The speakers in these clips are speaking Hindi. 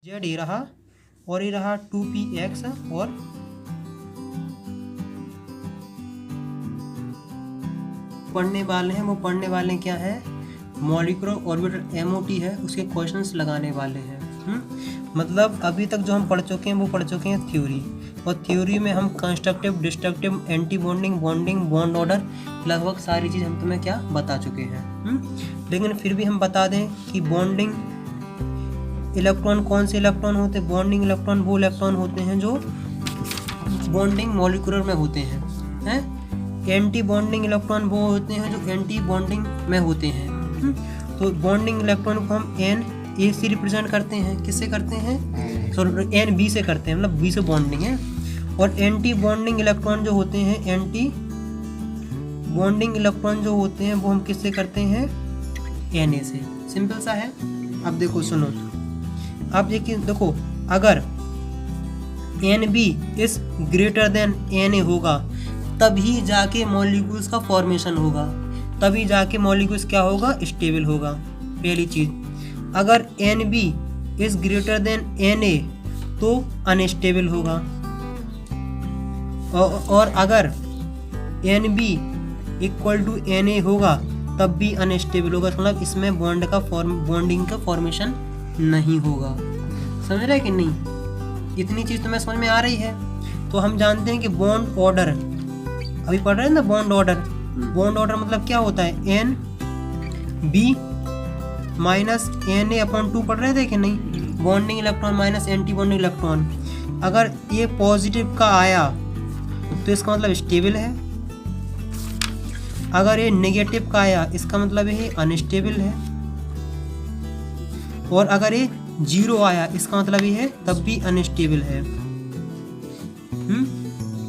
जेड ये रहा और ये रहा 2px और पढ़ने वाले हैं, वो पढ़ने वाले क्या है, मॉलिक्यूलर ऑर्बिटल एमओटी है, उसके क्वेश्चंस लगाने वाले हैं। मतलब अभी तक जो हम पढ़ चुके हैं वो पढ़ चुके हैं थ्योरी, और थ्योरी में हम constructive, destructive, anti bonding, bonding, bond order, लगभग सारी चीज़ हम तुम्हें क्या बता चुके हैं। लेकिन फिर भी हम बता दें कि बॉन्डिंग इलेक्ट्रॉन कौन से इलेक्ट्रॉन होते हैं, बॉन्डिंग इलेक्ट्रॉन वो इलेक्ट्रॉन होते हैं जो बॉन्डिंग मॉलिक्यूलर में होते हैं। एंटी बॉन्डिंग इलेक्ट्रॉन वो होते हैं जो एंटी बॉन्डिंग में होते हैं। तो बॉन्डिंग इलेक्ट्रॉन को हम एन ए से रिप्रेजेंट करते हैं, किससे करते हैं, सॉरी एन बी से करते हैं, मतलब बी से बॉन्डिंग है। और एंटी बॉन्डिंग इलेक्ट्रॉन जो होते हैं, एंटी बॉन्डिंग इलेक्ट्रॉन जो होते हैं वो हम किससे करते हैं, एन ए से। सिंपल सा है। अब देखो सुनो, अब देखो अगर N B is greater than N A होगा तभी जाके मॉलिक्यूल्स का फॉर्मेशन होगा, तभी जाके मॉलिक्यूल्स क्या होगा, स्टेबल होगा। पहली चीज, अगर N B is greater than N A तो अनस्टेबल होगा, और अगर N B equal to N A होगा तब भी अनस्टेबल होगा, मतलब इसमें बॉन्डिंग का फॉर्मेशन नहीं होगा। समझ रहे कि नहीं, इतनी चीज तुम्हें समझ में आ रही है। तो हम जानते हैं कि बॉन्ड ऑर्डर अभी पढ़ रहे हैं ना, बॉन्ड ऑर्डर। बॉन्ड ऑर्डर मतलब क्या होता है, N B minus N A upon 2 पढ़ रहे थे कि नहीं, bonding electron minus anti bonding electron. अगर ये पॉजिटिव का आया तो इसका मतलब स्टेबल है, अगर ये नेगेटिव का आया इसका मतलब ये अनस्टेबल है, और अगर ये 0 आया इसका मतलब ये है तब भी अनस्टेबल है।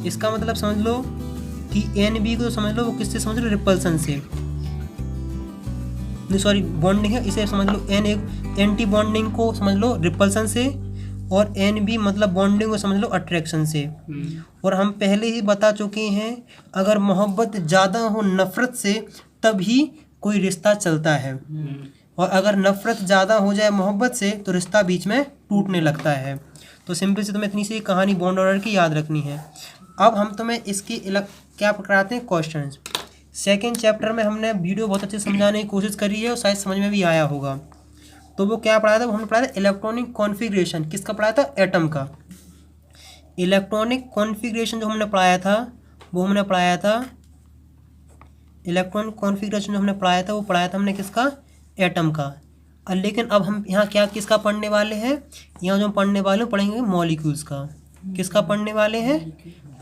इसका मतलब समझ लो कि एन बी को समझ लो वो किससे समझ लो, रिपल्सन से, नहीं सॉरी बॉन्डिंग है, इसे समझ लो एन एंटी बॉन्डिंग को समझ लो रिपल्सन से, और एन बी मतलब बॉन्डिंग को समझ लो अट्रैक्शन से। और हम पहले ही बता चुके हैं अगर मोहब्बत ज़्यादा हो नफरत से तभी कोई रिश्ता चलता है, और अगर नफरत ज़्यादा हो जाए मोहब्बत से तो रिश्ता बीच में टूटने लगता है। तो सिंपल से तुम्हें इतनी सी कहानी बॉन्ड ऑर्डर की याद रखनी है। अब हम तुम्हें इसकी क्या पकड़ाते हैं, क्वेश्चंस। सेकंड चैप्टर में हमने वीडियो बहुत अच्छे समझाने की कोशिश करी है और शायद समझ में भी आया होगा। तो वो क्या पढ़ाया था, वो हमने पढ़ाया था इलेक्ट्रॉनिक कॉन्फ़िगरेशन। किसका पढ़ाया था, एटम का। इलेक्ट्रॉनिक कॉन्फ़िगरेशन जो हमने पढ़ाया था वो हमने पढ़ाया था, इलेक्ट्रॉनिक कॉन्फ़िगरेशन जो हमने पढ़ाया था वो पढ़ाया था हमने किसका, एटम का। लेकिन अब हम यहाँ क्या किसका पढ़ने वाले हैं, यहाँ जो हम पढ़ने वाले पढ़ेंगे मॉलिक्यूल्स का। किसका पढ़ने वाले हैं,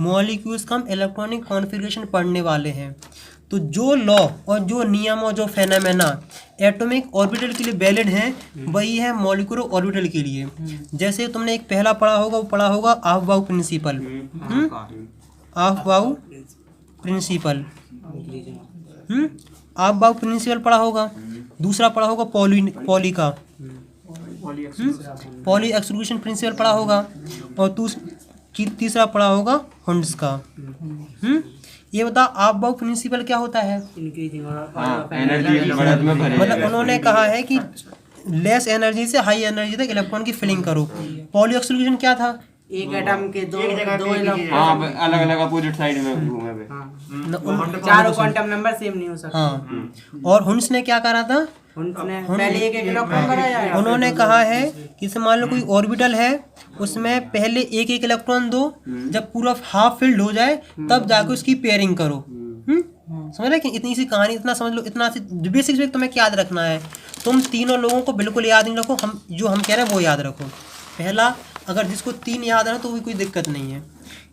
मॉलिक्यूल्स का हम इलेक्ट्रॉनिक कॉन्फ़िगरेशन पढ़ने वाले हैं। तो जो लॉ और जो नियम और जो फेनोमेना एटॉमिक ऑर्बिटल के लिए वैलिड हैं वही है मॉलिक्यूलर ऑर्बिटल के लिए। जैसे तुमने एक पहला पढ़ा होगा, वो पढ़ा होगा ऑफ-बाउ प्रिंसिपल, ऑफ-बाउ प्रिंसिपल, ऑफ-बाउ प्रिंसिपल पढ़ा होगा। दूसरा पढ़ा होगा पॉली का पॉली एक्सक्लूशन प्रिंसिपल पढ़ा होगा, और तीसरा पढ़ा होगा हुंड्स का। ये बता ऑफ-बाउ प्रिंसिपल क्या होता है, मतलब उन्होंने कहा है कि लेस एनर्जी से हाई एनर्जी तक इलेक्ट्रॉन की फिलिंग करो। पॉली एक्सक्लूशन क्या था, एक एटम के दो अलग अलग अपोजिट साइड में घूमे चारों क्वांटम नंबर सेम नहीं हो सकते। हाँ, और हुंड्स ने क्या करा था, पहले एक इलेक्ट्रॉन बनाया, उन्होंने कहा है कि जैसे मान लो कोई ऑर्बिटल है उसमें पहले एक इलेक्ट्रॉन दो, जब पूरा हाफ फिल्ड हो जाए तब जाके उसकी पेयरिंग करो। समझ रहे कि इतनी सी कहानी, इतना समझ लो, इतना सी बेसिक्स तुम्हें याद रखना है। तुम तीनों लोगों को बिल्कुल याद नहीं रखो, हम जो हम कह रहे हैं वो याद रखो। पहला, अगर जिसको 3 याद है तो भी कोई दिक्कत नहीं है।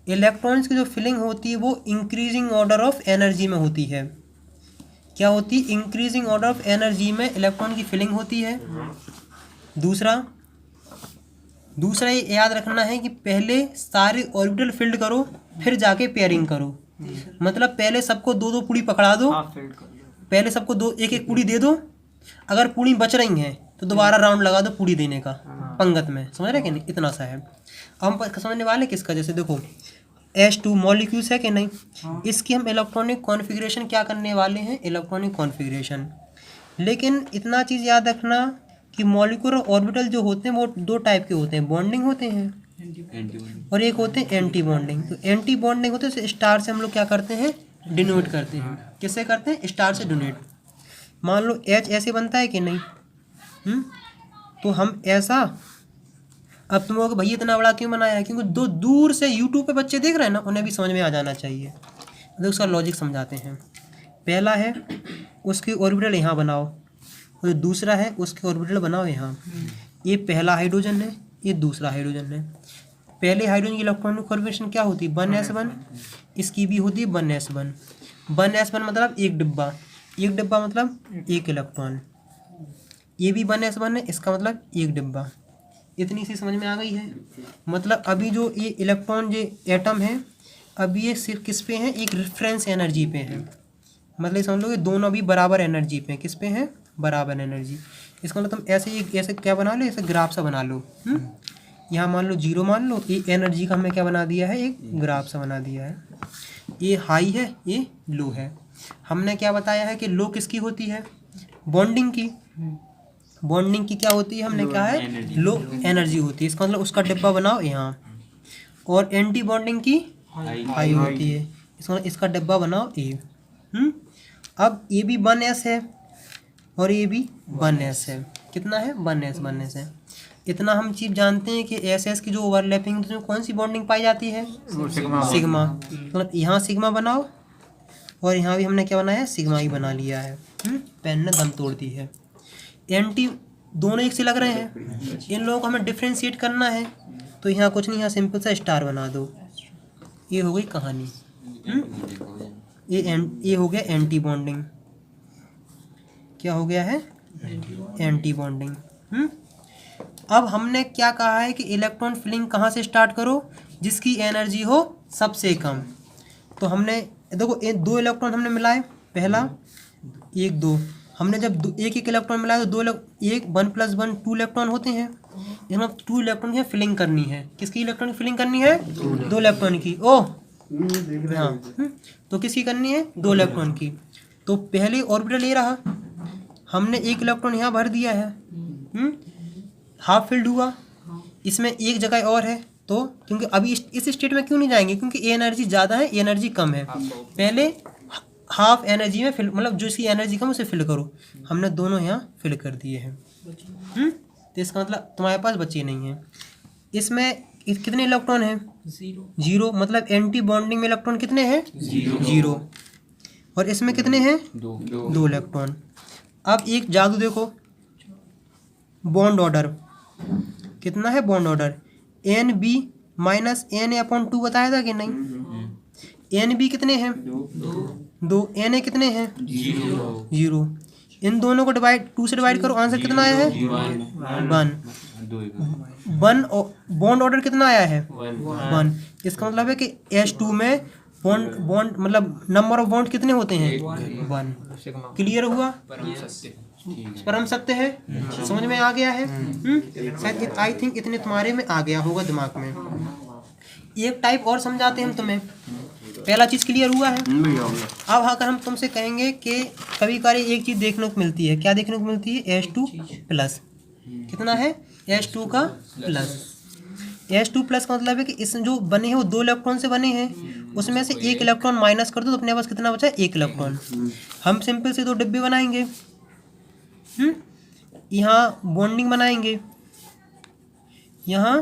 इलेक्ट्रॉन्स की जो फिलिंग होती है वो इंक्रीजिंग ऑर्डर ऑफ एनर्जी में होती है। क्या होती है, इंक्रीजिंग ऑर्डर ऑफ एनर्जी में इलेक्ट्रॉन की फिलिंग होती है। दूसरा ये याद रखना है कि पहले सारे ऑर्बिटल फिल्ड करो फिर जाके पेयरिंग करो। मतलब पहले सबको 2-2 पूड़ी पकड़ा दो, पहले सबको 2 एक पूड़ी दे दो, अगर पूड़ी बच रही हैं तो दोबारा राउंड लगा दो पूड़ी देने का पंगत में। समझ रहे कि नहीं, इतना सा है। अब हम समझने वाले किसका, जैसे देखो H2 मॉलिक्यूल्स है कि नहीं, इसकी हम इलेक्ट्रॉनिक कॉन्फ़िगरेशन क्या करने वाले हैं, इलेक्ट्रॉनिक कॉन्फ़िगरेशन। लेकिन इतना चीज़ याद रखना कि मॉलिक्यूलर ऑर्बिटल जो होते हैं वो दो टाइप के होते हैं, बॉन्डिंग होते हैं और एक होते हैं एंटी बॉन्डिंग। तो एंटी बॉन्डिंग होते हैं स्टार से हम लोग क्या करते हैं, डिनोट करते हैं। किससे करते हैं, स्टार से डिनोट। मान लो H ऐसे बनता है कि नहीं, तो हम ऐसा, अब तुम लोग भैया इतना बड़ा क्यों बनाया है, क्योंकि दो दूर से यूट्यूब पे बच्चे देख रहे हैं ना, उन्हें भी समझ में आ जाना चाहिए। तो उसका लॉजिक समझाते हैं। पहला है उसके ऑर्बिटल यहाँ बनाओ, और दूसरा है उसके ऑर्बिटल बनाओ यहाँ। ये पहला हाइड्रोजन है, ये दूसरा हाइड्रोजन है। पहले हाइड्रोजन की इलेक्ट्रॉनिक कॉन्फिगरेशन क्या होती है, 1s1। इसकी भी होती है 1s1। 1s1 मतलब एक डिब्बा, एक डिब्बा मतलब एक इलेक्ट्रॉन। ये भी 1s1 है, इसका मतलब एक डिब्बा। इतनी सी समझ में आ गई है। मतलब अभी जो ये इलेक्ट्रॉन जो एटम है, अभी ये सिर्फ किस पे हैं, एक रेफरेंस एनर्जी पे है। मतलब समझ लो ये दोनों भी बराबर एनर्जी पे हैं। किस पे हैं, बराबर एनर्जी। इसका मतलब तुम ऐसे क्या बना लो, ऐसे ग्राफ सा बना लो। यहाँ मान लो 0 मान लो, ये एनर्जी का हमने क्या बना दिया है, एक ग्राफ सा बना दिया है। ये हाई है, ये लो है। हमने क्या बताया है कि लो किसकी होती है, बॉन्डिंग की। बॉन्डिंग की क्या होती है, हमने कहा है लो एनर्जी होती है। इसका मतलब उसका डिब्बा बनाओ यहाँ। और एंटी बॉन्डिंग की हाई होती है। इसका डिब्बा बनाओ ए। अब ये भी 1s है और ये भी 1s है। कितना है, 1s है। इतना हम चीज जानते हैं कि एस की जो ओवरलैपिंग है, कौन सी बॉन्डिंग पाई जाती है, सिग्मा। तो यहाँ सिग्मा बनाओ और यहाँ भी हमने क्या बनाया है, सिग्मा ही बना लिया है। पेन ने दम तोड़ दी है। एंटी दोनों एक से लग रहे हैं, इन लोगों को हमें डिफ्रेंशिएट करना है। तो यहाँ कुछ नहीं, यहाँ सिंपल सा स्टार बना दो। ये हो गई कहानी। ये हो गया एंटी बॉन्डिंग। क्या हो गया है, एंटी बॉन्डिंग। अब हमने क्या कहा है कि इलेक्ट्रॉन फिलिंग कहाँ से स्टार्ट करो, जिसकी एनर्जी हो सबसे कम। तो हमने देखो दो इलेक्ट्रॉन हमने मिलाए, पहला 1 2। हमने जब एक इलेक्ट्रॉन मिलाया तो 1 1+1 2 इलेक्ट्रॉन होते हैं। इसमें 2 इलेक्ट्रॉन की फिलिंग करनी है। किसकी इलेक्ट्रॉन की फिलिंग करनी है, 2 इलेक्ट्रॉन की। हाँ, तो किसकी करनी है, 2 इलेक्ट्रॉन की। तो पहले ऑर्बिटल ये रहा, हमने 1 इलेक्ट्रॉन यहाँ भर दिया है, हाफ फिल्ड हुआ। इसमें एक जगह और है, तो क्योंकि अभी इस स्टेट में क्यों नहीं जाएंगे, क्योंकि ए एनर्जी ज़्यादा है, ए एनर्जी कम है। पहले हाफ एनर्जी में फिल, मतलब जो इसकी एनर्जी कम उसे फिल करो। हमने दोनों यहाँ फिल कर दिए हैं। तो इसका मतलब तुम्हारे पास बचे नहीं है। इसमें कितने इलेक्ट्रॉन हैं, 0। मतलब एंटी बॉन्डिंग में इलेक्ट्रॉन कितने हैं, 0। और इसमें कितने हैं, 2 इलेक्ट्रॉन। अब एक जादू देखो, बॉन्ड ऑर्डर कितना है, बॉन्ड ऑर्डर NB - Na/2 बताया था कि नहीं। NB कितने हैं, 2। Na कितने हैं, 0। इन दोनों को 2 से डिवाइड करो, आंसर कितना आया है, 1। बॉन्ड ऑर्डर कितना आया है, 1। इसका मतलब है कि H2 में बॉन्ड मतलब नंबर ऑफ बॉन्ड कितने होते हैं, 1। क्लियर हुआ, परम सत्य है, समझ में आ गया है। शायद आई थिंक इतने तुम्हारे में आ गया होगा दिमाग में। एक टाइप और समझाते हैं हम तुम्हें। पहला चीज क्लियर हुआ है। अब अगर हम तुमसे कहेंगे कि कभी कभी एक चीज देखने को मिलती है, क्या देखने को मिलती है, H2+। कितना है, H2 का प्लस। H2+ का मतलब है कि इस जो बने हैं वो 2 इलेक्ट्रॉन से बने हैं, उसमें से 1 इलेक्ट्रॉन माइनस कर दो तो अपने पास कितना बचा है, 1 इलेक्ट्रॉन। हम सिंपल से 2 डिब्बे बनाएंगे, यहाँ बॉन्डिंग बनाएंगे, यहाँ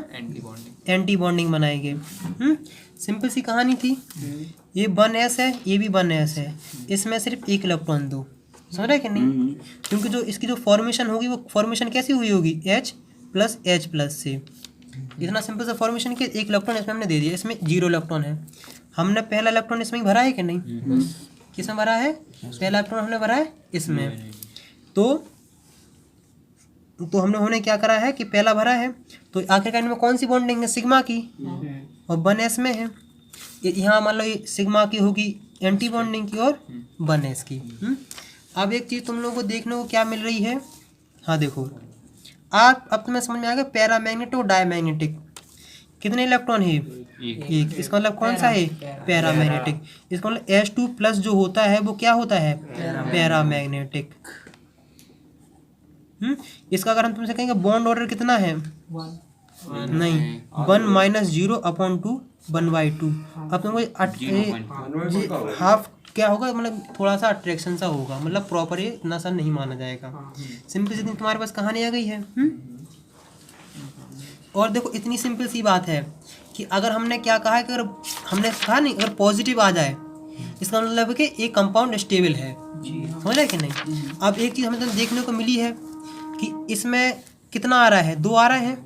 एंटी बॉन्डिंग बनाएंगे। सिंपल सी कहानी थी। ये 1s है, ये भी 1s है, इसमें सिर्फ 1 इलेक्ट्रॉन दो। समझ रहे कि नहीं, क्योंकि जो इसकी जो फॉर्मेशन होगी वो फॉर्मेशन कैसी हुई होगी, H+H+ से। इतना सिंपल सा फॉर्मेशन के 1 इलेक्ट्रॉन इसमें हमने दे दिया। इसमें 0 इलेक्ट्रॉन है, हमने पहला इलेक्ट्रॉन इसमें ही भरा है कि नहीं, किसमें भरा है, पहला इलेक्ट्रॉन हमने भरा है इसमें। तो हमने होने क्या करा है कि पहला भरा है, तो आखिरकार में कौन सी बॉन्डिंग है, सिग्मा की, और 1s में है। यहाँ मान लो ये सिग्मा की होगी एंटी बॉन्डिंग की, और 1s की। अब एक चीज़ तुम लोगों को देखने को क्या मिल रही है, हाँ देखो, आप अब तुम्हें समझ में आ गया, पैरामैग्नेटिक और डायमैग्नेटिक कितने इलेक्ट्रॉन है, 1। इसका मतलब कौन सा है, पैरामैग्नेटिक। इसका मतलब H2+ जो होता है वो क्या होता है, पैरामैग्नेटिक। इसका अगर हम तुमसे कहेंगे बॉन्ड ऑर्डर कितना है, नहीं 1-0/2 1/2। अब तुमको हाफ क्या होगा, मतलब थोड़ा सा अट्रैक्शन सा होगा, मतलब प्रॉपर ये इतना सा नहीं माना जाएगा। सिंपल सी तुम्हारे पास कहानी आ गई है। और देखो इतनी सिंपल सी बात है कि अगर हमने क्या कहा है कि अगर हमने कहा नहीं अगर पॉजिटिव आ जाए इसका मतलब है कि एक कंपाउंड स्टेबल है, समझ रहे कि नहीं। अब एक चीज़ हमें तो देखने को मिली है कि इसमें कितना आ रहा है, 2 आ रहा है।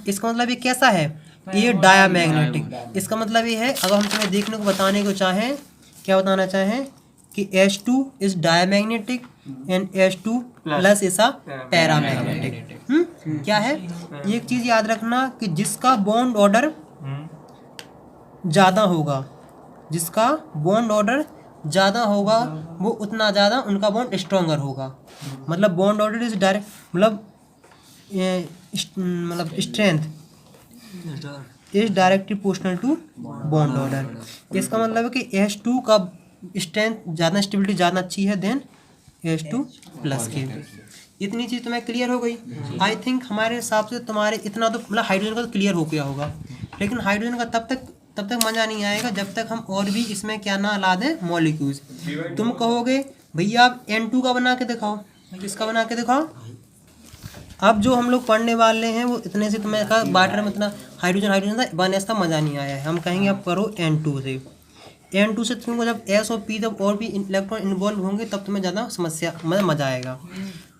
इसका मतलब ये कैसा है, ये डायामैग्नेटिक। इसका मतलब ये है अगर हम तुम्हें देखने को बताने को चाहें, क्या बताना चाहें कि H2 is diamagnetic and H2+ is a paramagnetic. क्या है, एक चीज़ याद रखना कि जिसका बॉन्ड ऑर्डर ज़्यादा होगा, जिसका बॉन्ड ऑर्डर ज़्यादा होगा वो उतना ज़्यादा उनका बॉन्ड स्ट्रॉन्गर होगा। मतलब बॉन्ड ऑर्डर इज डायरेक्ट मतलब strength is directly proportional to bond order. इसका मतलब है कि H2 का स्ट्रेंथ ज़्यादा, स्टेबिलिटी ज़्यादा अच्छी है देन H2+ के। इतनी चीज़ तुम्हें क्लियर हो गई। आई थिंक हमारे हिसाब से तुम्हारे इतना तो मतलब हाइड्रोजन का तो क्लियर हो गया होगा, लेकिन हाइड्रोजन का तब तक मज़ा नहीं आएगा जब तक हम और भी इसमें क्या ना ला दें मॉलिक्यूल्स। तुम कहोगे भैया आप N2 का बना के दिखाओ, किसका बना के दिखाओ। अब जो हम लोग पढ़ने वाले हैं वो इतने से तुम्हें कहा वाटर में इतना हाइड्रोजन था बनने से मज़ा नहीं आया है। हम कहेंगे अब करो N2 से। N2 से तुमको जब S और P जब और भी इलेक्ट्रॉन इन्वॉल्व होंगे तब तुम्हें ज़्यादा समस्या मतलब मज़ा आएगा।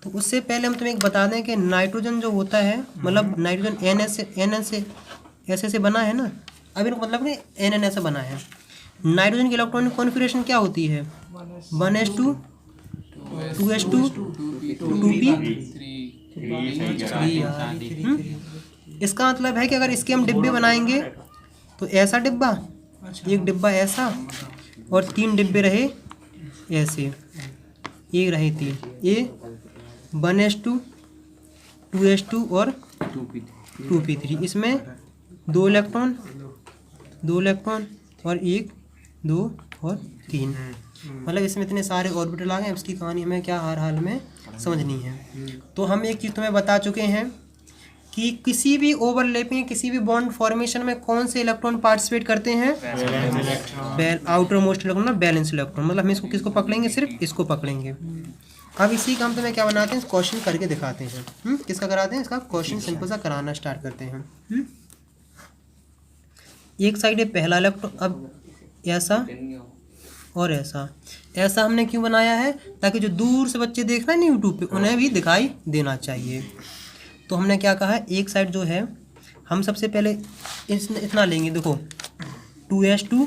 तो उससे पहले हम तुम्हें एक बता दें कि नाइट्रोजन जो होता है मतलब नाइट्रोजन NN से बना है ना, अब इनको मतलब कि NN से बना है। नाइट्रोजन की इलेक्ट्रॉनिक कॉन्फ़िगरेशन क्या होती है, 1s2 2s2 2p3। इसका मतलब है कि अगर इसके हम डिब्बे बनाएंगे तो ऐसा डिब्बा, एक डिब्बा ऐसा और 3 डिब्बे रहे ऐसे, एक रहे 3, ये 1s2 2s2 और 2p3। इसमें 2 इलेक्ट्रॉन और 1 2 और 3, मतलब इसमें इतने सारे ऑर्बिटल आ गए। इसकी कहानी हमें क्या हर हाल में समझनी है। तो हम एक चीज़ तुम्हें बता चुके हैं कि किसी भी ओवरलैपिंग किसी भी बॉन्ड फॉर्मेशन में कौन से इलेक्ट्रॉन पार्टिसिपेट करते हैं, आउटर मोस्ट इलेक्ट्रॉन ना बैलेंस इलेक्ट्रॉन। मतलब हम इसको किसको पकड़ेंगे, सिर्फ इसको पकड़ेंगे। अब इसी का हम तुम्हें क्या बनाते हैं, क्वेश्चन करके दिखाते हैं। किसका कराते हैं, इसका क्वेश्चन सिंपल सा कराना स्टार्ट करते हैं। एक साइड है पहला इलेक्ट्रॉन, अब ऐसा और ऐसा हमने क्यों बनाया है, ताकि जो दूर से बच्चे देख रहे हैं ना यूट्यूब पे उन्हें भी दिखाई देना चाहिए। तो हमने क्या कहा, एक साइड जो है हम सबसे पहले इतना लेंगे, देखो 2s2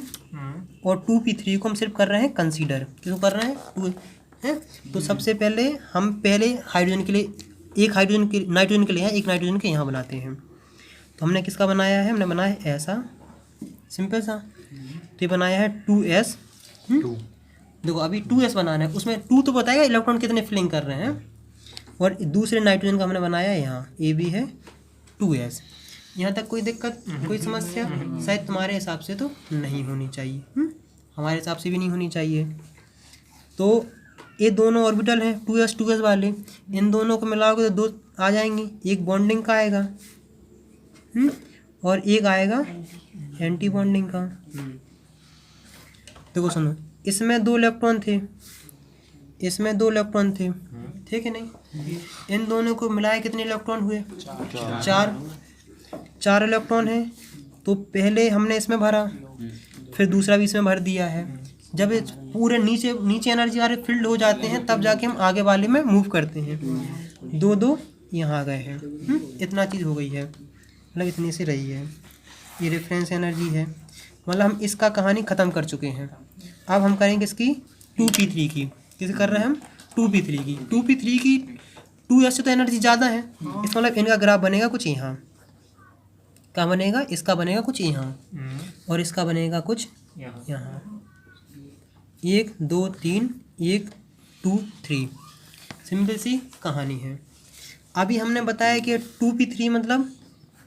और 2p3 को हम सिर्फ कर रहे हैं कंसीडर, किसको कर रहे हैं 2 है। तो सबसे पहले हम हाइड्रोजन के लिए एक हाइड्रोजन के नाइट्रोजन के लिए एक नाइट्रोजन के यहाँ बनाते हैं। तो हमने किसका बनाया है, हमने बनाया है ऐसा सिंपल सा। तो ये बनाया है 2s। देखो अभी 2s बनाना है, उसमें 2 तो बताएगा इलेक्ट्रॉन कितने फिलिंग कर रहे हैं। और दूसरे नाइट्रोजन का हमने बनाया है यहाँ, ये भी है 2s। यहाँ तक कोई दिक्कत, कोई समस्या शायद तुम्हारे हिसाब से तो नहीं होनी चाहिए, हमारे हिसाब से भी नहीं होनी चाहिए। तो ये दोनों ऑर्बिटल हैं 2s वाले, इन दोनों को मिलाओगे तो 2 आ जाएंगे, एक बॉन्डिंग का आएगा और एक आएगा एंटी बॉन्डिंग का। देखो सुनो, इसमें 2 इलेक्ट्रॉन थे, इसमें 2 इलेक्ट्रॉन थे, ठीक है नहीं। इन दोनों को मिलाए कितने इलेक्ट्रॉन हुए, 4 इलेक्ट्रॉन हैं। तो पहले हमने इसमें भरा, फिर दूसरा भी इसमें भर दिया है। जब ये पूरे नीचे एनर्जी आ रही फील्ड हो जाते हैं तब जाके हम आगे वाले में मूव करते हैं। 2 यहाँ आ गए हैं, इतना चीज़ हो गई है, मतलब इतनी सी रही है। ये रेफरेंस एनर्जी है, मतलब हम इसका कहानी ख़त्म कर चुके हैं। अब हम करेंगे इसकी 2p3 की, किसे कर रहे हैं हम 2p3 की। 2p3 की 2s से तो एनर्जी ज़्यादा है, इसका मतलब इनका ग्राफ बनेगा कुछ यहाँ, क्या बनेगा, इसका बनेगा कुछ यहाँ और इसका बनेगा कुछ यहाँ। 1 2 3 1 2 3, सिंपल सी कहानी है। अभी हमने बताया कि 2p3 मतलब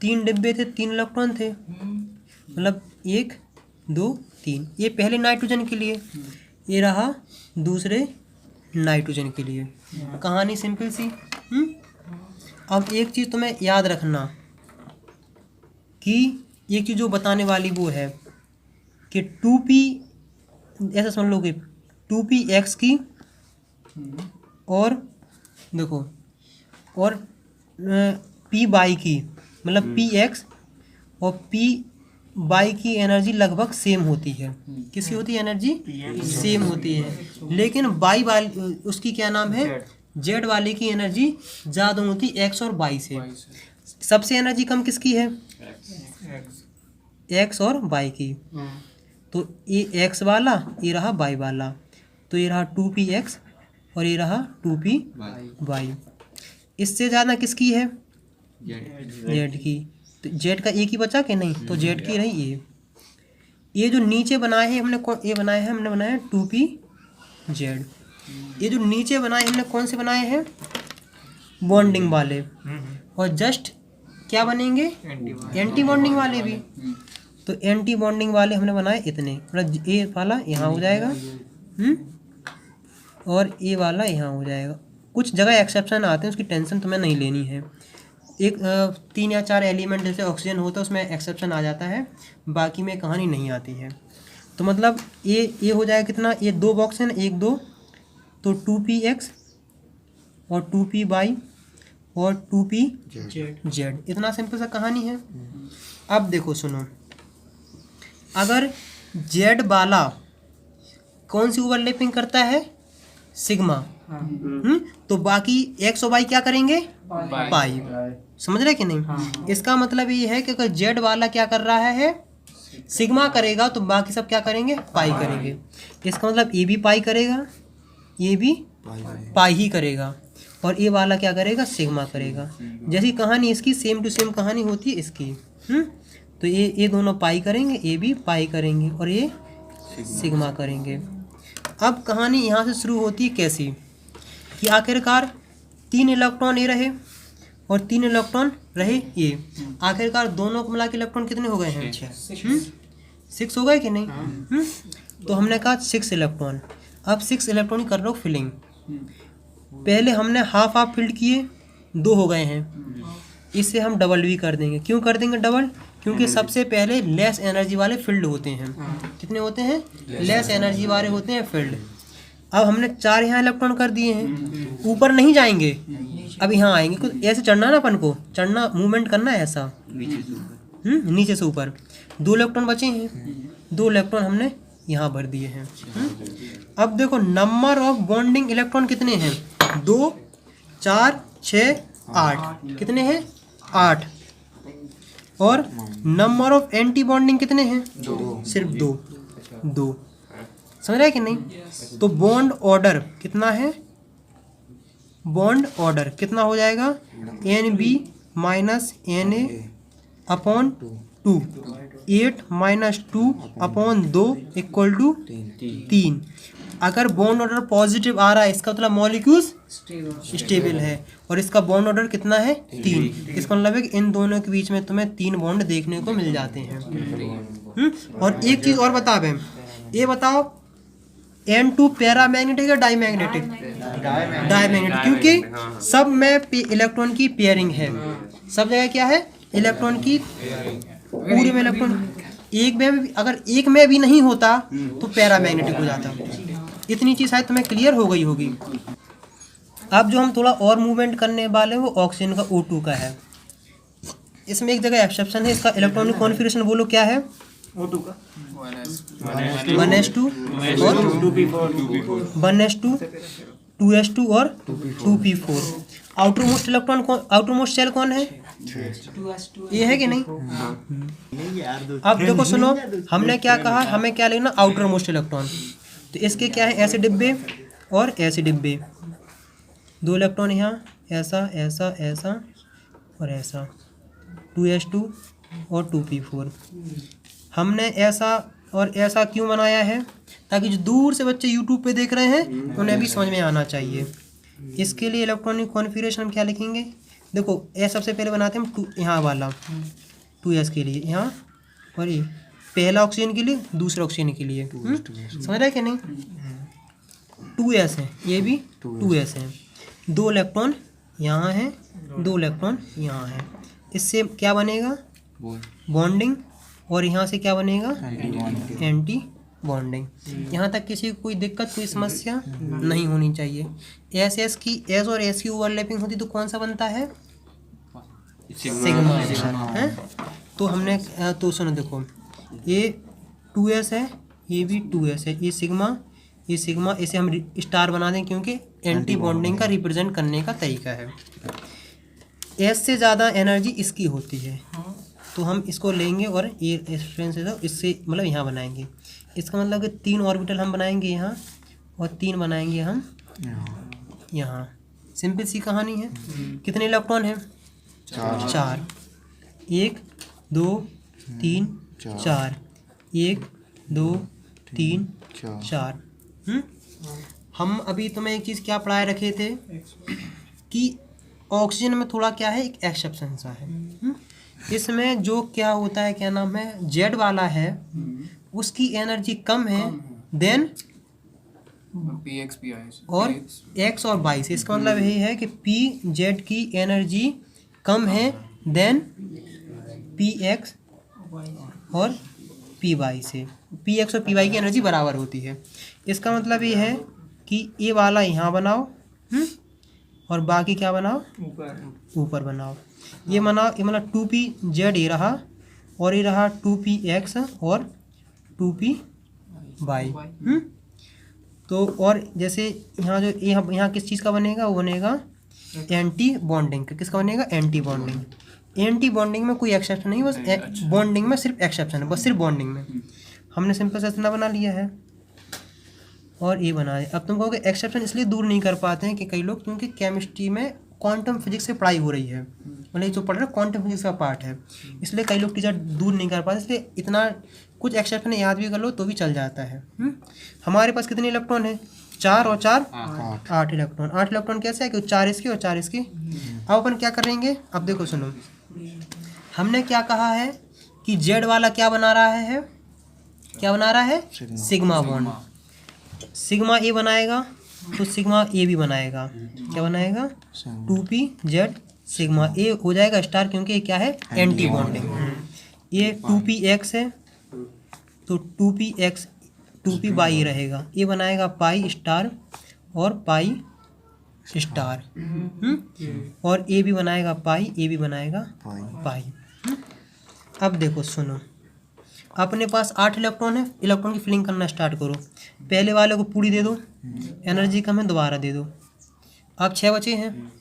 3 डिब्बे थे, 3 इलेक्ट्रॉन थे, मतलब 1 2 3। ये पहले नाइट्रोजन के लिए, ये रहा दूसरे नाइट्रोजन के लिए। कहानी सिंपल सी। अब एक चीज़ तुम्हें याद रखना कि एक चीज़ जो बताने वाली वो है कि 2p, ऐसा समझ लो कि 2px की और देखो और p बाई की, मतलब px और p बाई की एनर्जी लगभग सेम होती है। किसकी होती है एनर्जी? सेम होती है। लेकिन बाई वाली उसकी क्या नाम है, जेड वाले की एनर्जी ज़्यादा होती है एक्स और बाई से। सबसे एनर्जी कम किसकी है? एक्स और बाई की। तो ये एक्स वाला, ये रहा बाई वाला, तो ये रहा 2px और ये रहा 2p बाई। इससे ज़्यादा किसकी है? जेड की। तो जेड का एक ही बचा कि नहीं, तो जेड की रही ये जो नीचे बनाए हैं हमने, ये बनाए हैं हमने, बनाया 2p जेड। ये जो नीचे बनाए हमने कौन से बनाए हैं? बॉन्डिंग वाले। और जस्ट क्या बनेंगे? एंटी बॉन्डिंग वाले भी। तो एंटी बॉन्डिंग वाले हमने बनाए इतने, मतलब ये वाला यहाँ हो जाएगा और ये वाला यहाँ हो जाएगा। कुछ जगह एक्सेप्शन आते हैं, उसकी टेंशन तुम्हें नहीं लेनी है। एक 3 या 4 एलिमेंट जैसे ऑक्सीजन होता है उसमें एक्सेप्शन आ जाता है, बाकी में कहानी नहीं आती है। तो मतलब ये हो जाएगा कितना, ये 2 बॉक्स है ना, 1 2, तो 2px और 2p बाई और 2p जेड। इतना सिंपल सा कहानी है। अब देखो सुनो, अगर जेड वाला कौन सी ओवरलैपिंग करता है? सिग्मा। तो बाकी एक्स और वाई क्या करेंगे? पाई। समझ रहे कि नहीं? इसका मतलब ये है कि अगर जेड वाला क्या कर रहा है? सिग्मा करेगा, तो बाकी सब क्या करेंगे? पाई करेंगे। इसका मतलब ये भी पाई करेगा, ये भी पाई ही करेगा, और ये वाला क्या करेगा? सिग्मा करेगा। जैसी कहानी इसकी सेम टू सेम कहानी होती है इसकी। तो ये दोनों पाई करेंगे, ये भी पाई करेंगे, और ये सिग्मा करेंगे। अब कहानी यहाँ से शुरू होती है कैसी कि आखिरकार 3 इलेक्ट्रॉन ये रहे और 3 इलेक्ट्रॉन रहे ये। आखिरकार दोनों को मिला के इलेक्ट्रॉन कितने हो गए हैं? 6 हो गए कि नहीं? तो हमने कहा 6 इलेक्ट्रॉन। अब 6 इलेक्ट्रॉन कर लो फिलिंग। पहले हमने हाफ फिल्ड किए, 2 हो गए हैं। इससे हम डबल भी कर देंगे। क्यों कर देंगे डबल? क्योंकि सबसे पहले लेस एनर्जी वाले फील्ड होते हैं। कितने होते हैं? लेस एनर्जी वाले होते हैं फील्ड। अब हमने 4 यहाँ इलेक्ट्रॉन कर दिए हैं, ऊपर नहीं जाएंगे, अब यहाँ आएंगे। कुछ ऐसे चढ़ना ना, अपन को चढ़ना, मूवमेंट करना है ऐसा, नीचे से ऊपर। 2 इलेक्ट्रॉन बचे हैं, 2 इलेक्ट्रॉन हमने यहाँ भर दिए हैं। अब देखो नंबर ऑफ बॉन्डिंग इलेक्ट्रॉन कितने हैं? 2 4 6 8। कितने हैं? 8। और नंबर ऑफ एंटी बॉन्डिंग कितने हैं? 2। सिर्फ 2। समझ रहे हैं कि नहीं? तो बॉन्ड ऑर्डर कितना है? बॉन्ड ऑर्डर कितना हो जाएगा? NB minus NA upon 2। 8 minus 2 upon 2 equal to 3। अगर बॉन्ड ऑर्डर पॉजिटिव आ रहा है, इसका मतलब मॉलिक्यूल्स स्टेबल है, और इसका बॉन्ड ऑर्डर कितना है? 3। इसका मतलब है कि इन दोनों के बीच में तुम्हें 3 बॉन्ड देखने को मिल जाते हैं। और एक चीज़ और बता दें, ये बताओ N2 पैरामैग्नेटिक या डाईमैग्नेटिक? डाईमैग्नेटिक, क्योंकि सब में इलेक्ट्रॉन की पेयरिंग है। सब जगह क्या है? इलेक्ट्रॉन की, पूरे में इलेक्ट्रॉन। एक में भी, अगर एक में भी नहीं होता तो पैरामैग्नेटिक हो जाता। इतनी चीज़ शायद तुम्हें क्लियर हो गई होगी। अब जो हम थोड़ा और मूवमेंट करने वाले हैं वो ऑक्सीजन का O2 का है। इसमें एक जगह एक्सेप्शन है, इसका इलेक्ट्रॉनिक कॉन्फ़िगरेशन बोलो क्या है? O2 का 1s2 और 1s2 2s2 और 2p4। आउटर मोस्ट इलेक्ट्रॉन कौन, आउटर मोस्ट शेल कौन है? ये है कि नहीं? अब देखो सुनो, हमने क्या कहा, हमें क्या लेना? Outer most electron. तो इसके क्या है? ऐसे डिब्बे और ऐसे डिब्बे, 2 इलेक्ट्रॉन यहाँ, ऐसा ऐसा ऐसा और ऐसा, 2s2 और 2p4। हमने ऐसा और ऐसा क्यों बनाया है? ताकि जो दूर से बच्चे YouTube पे देख रहे हैं उन्हें भी समझ में आना चाहिए। इसके लिए इलेक्ट्रॉनिक कॉन्फ़िगरेशन हम क्या लिखेंगे? देखो ये सबसे पहले बनाते हैं हम यहाँ वाला 2s के लिए यहाँ, और ये पहला ऑक्सीजन के लिए, दूसरा ऑक्सीजन के लिए। समझ रहे कि नहीं? 2s है, ये भी 2s है। 2 इलेक्ट्रॉन यहाँ है, 2 इलेक्ट्रॉन यहाँ है। इससे क्या बनेगा? बॉन्डिंग। और यहाँ से क्या बनेगा? Anti bonding. यहाँ तक किसी को कोई दिक्कत, कोई समस्या नहीं होनी चाहिए। एस और एस की ओवरलैपिंग होती तो कौन सा बनता है? सिग्मा है। तो हमने तो सुनो देखो, ये 2s है, ये भी 2s है, ये सिग्मा, इसे हम स्टार बना दें क्योंकि एंटी बॉन्डिंग का रिप्रेजेंट करने का तरीका है। एस से ज़्यादा एनर्जी इसकी होती है, तो हम इसको लेंगे और ये रेफरेंस है तो इससे मतलब यहाँ बनाएंगे। इसका मतलब कि 3 ऑर्बिटल हम बनाएंगे यहाँ और 3 बनाएंगे हम यहाँ। सिंपल सी कहानी है। कितने इलेक्ट्रॉन हैं? 4। 1 2 3 4, 1 2 3 4। हम अभी तुम्हें एक चीज़ क्या पढ़ाए रखे थे कि ऑक्सीजन में थोड़ा क्या है, एक एक्सेप्शन सा है। इसमें जो क्या होता है, क्या नाम है, जेड वाला है, उसकी एनर्जी कम है देन और एक्स और वाई से। इसका मतलब यही है कि पी जेड की एनर्जी कम है देन पी एक्स और पी वाई से। पी एक्स और पी वाई की एनर्जी बराबर होती है। इसका मतलब ये है कि ये वाला यहाँ बनाओ और बाकी क्या बनाओ, ऊपर बनाओ। ये बनाओ, ये मतलब 2p(z) ये रहा और ये रहा 2px और 2py। तो और जैसे यहाँ जो यहाँ किस चीज़ का बनेगा, वो बनेगा एंटी बॉन्डिंग का। किसका बनेगा? Anti bonding. एंटी बॉन्डिंग में कोई एक्सेप्शन नहीं, बस बॉन्डिंग में सिर्फ एक्सेप्शन है, बस सिर्फ बॉन्डिंग में। हमने सिंपल सा इतना बना लिया है और ये बना है। अब तुम कहोगे एक्सेप्शन इसलिए दूर नहीं कर पाते हैं कि कई लोग, क्योंकि केमिस्ट्री में क्वांटम फिजिक्स से पढ़ाई हो रही है, मतलब जो पढ़ रहे क्वांटम फिजिक्स का पार्ट है, इसलिए कई लोग टीचर दूर नहीं कर पाते। इसलिए इतना कुछ एक्सेप्शन याद भी कर लो तो भी चल जाता है। हमारे पास कितने इलेक्ट्रॉन है? 4 और 4 8 इलेक्ट्रॉन। 8 इलेक्ट्रॉन कैसे है कि 4 इसके और 4 इसके। अब अपन क्या करेंगे, अब देखो सुनो, हमने क्या कहा है कि जेड वाला क्या बना रहा है, क्या बना रहा है? Sigma bond. सिग्मा ए बनाएगा तो सिग्मा ए भी बनाएगा। क्या बनाएगा? 2pz सिग्मा ए हो जाएगा स्टार, क्योंकि ये क्या है? Anti bonding. ये 2px है तो 2px 2py रहेगा। ये बनाएगा पाई स्टार और पाई स्टार। और ए भी बनाएगा पाई, ए भी बनाएगा पाई। अब देखो सुनो, अपने पास 8 इलेक्ट्रॉन है, इलेक्ट्रॉन की फिलिंग करना स्टार्ट करो। पहले वाले को पूरी दे दो, एनर्जी कम है, दोबारा दे दो। अब 6 बचे हैं,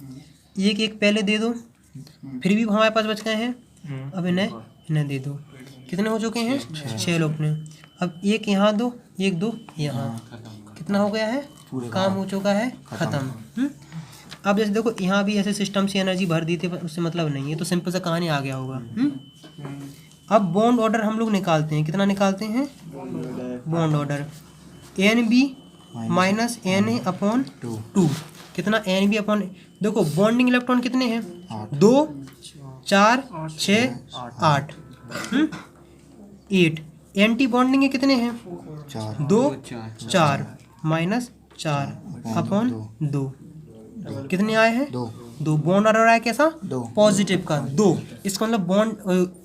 एक पहले दे दो, फिर भी हमारे पास बच गए हैं, अब इन्हें दे दो। कितने हो चुके हैं? 6 इलेक्ट्रॉन। अब एक यहाँ दो, एक दो यहाँ, कितना हो गया है? काम हो चुका है, खत्म। अब जैसे देखो यहाँ भी ऐसे सिस्टम से एनर्जी भर दी थी, उससे मतलब नहीं है, तो सिंपल सा कहानी आ गया होगा। अब बॉन्ड ऑर्डर हम लोग निकालते हैं। कितना निकालते हैं? Bond order NB minus Na/2। कितना? NB अपॉन, देखो बॉन्डिंग इलेक्ट्रॉन कितने हैं? 2 4 6 8 8। एंटी बॉन्डिंग के कितने हैं? 2 4 माइनस 4/2। कितने आए हैं? 2। बॉन्ड ऑर्डर आया कैसा? पॉजिटिव का 2। इसका मतलब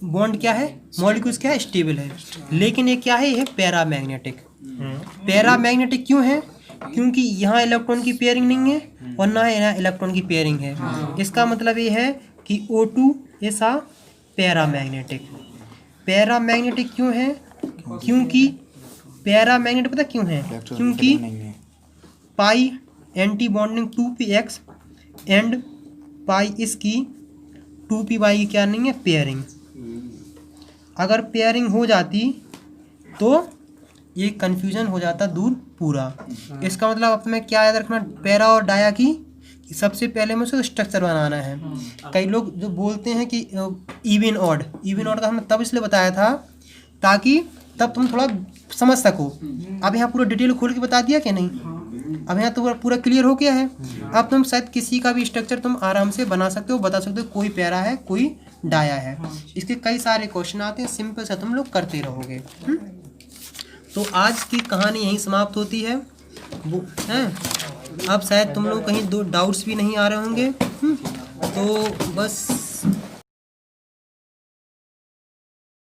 बॉन्ड क्या है? मॉलिक्यूल्स क्या है? स्टेबल है। लेकिन ये क्या है? ये पैरामैग्नेटिक। पैरामैग्नेटिक क्यों है? क्योंकि यहाँ इलेक्ट्रॉन की पेयरिंग नहीं है और ना यहाँ इलेक्ट्रॉन की पेयरिंग है। इसका मतलब ये है कि O2 ऐसा पैरामैग्नेटिक। पैरामैग्नेटिक क्यों है? क्योंकि पैरामैग्नेटिक पता क्यों है? क्योंकि pi antibonding 2px and pi इसकी 2py की क्या नहीं है? पेयरिंग। अगर पेयरिंग हो जाती तो ये कन्फ्यूजन हो जाता दूर पूरा। इसका मतलब अपने क्या याद रखना, पैरा और डाया की सबसे पहले में उसको स्ट्रक्चर बनाना है। कई लोग जो बोलते हैं कि इवन ऑड का हमने तब इसलिए बताया था ताकि तब तुम थोड़ा समझ सको। अब यहाँ पूरा डिटेल खोल के बता दिया क्या नहीं? अब यहाँ तो पूरा क्लियर हो गया है। अब तुम शायद किसी का भी स्ट्रक्चर तुम आराम से बना सकते हो, बता सकते हो कोई पैरा है कोई डाया है। इसके कई सारे क्वेश्चन आते हैं, सिंपल से तुम लोग करते रहोगे। तो आज की कहानी यहीं समाप्त होती है। वो हैं अब शायद तुम लोग कहीं दो डाउट्स भी नहीं आ रहे होंगे। तो बस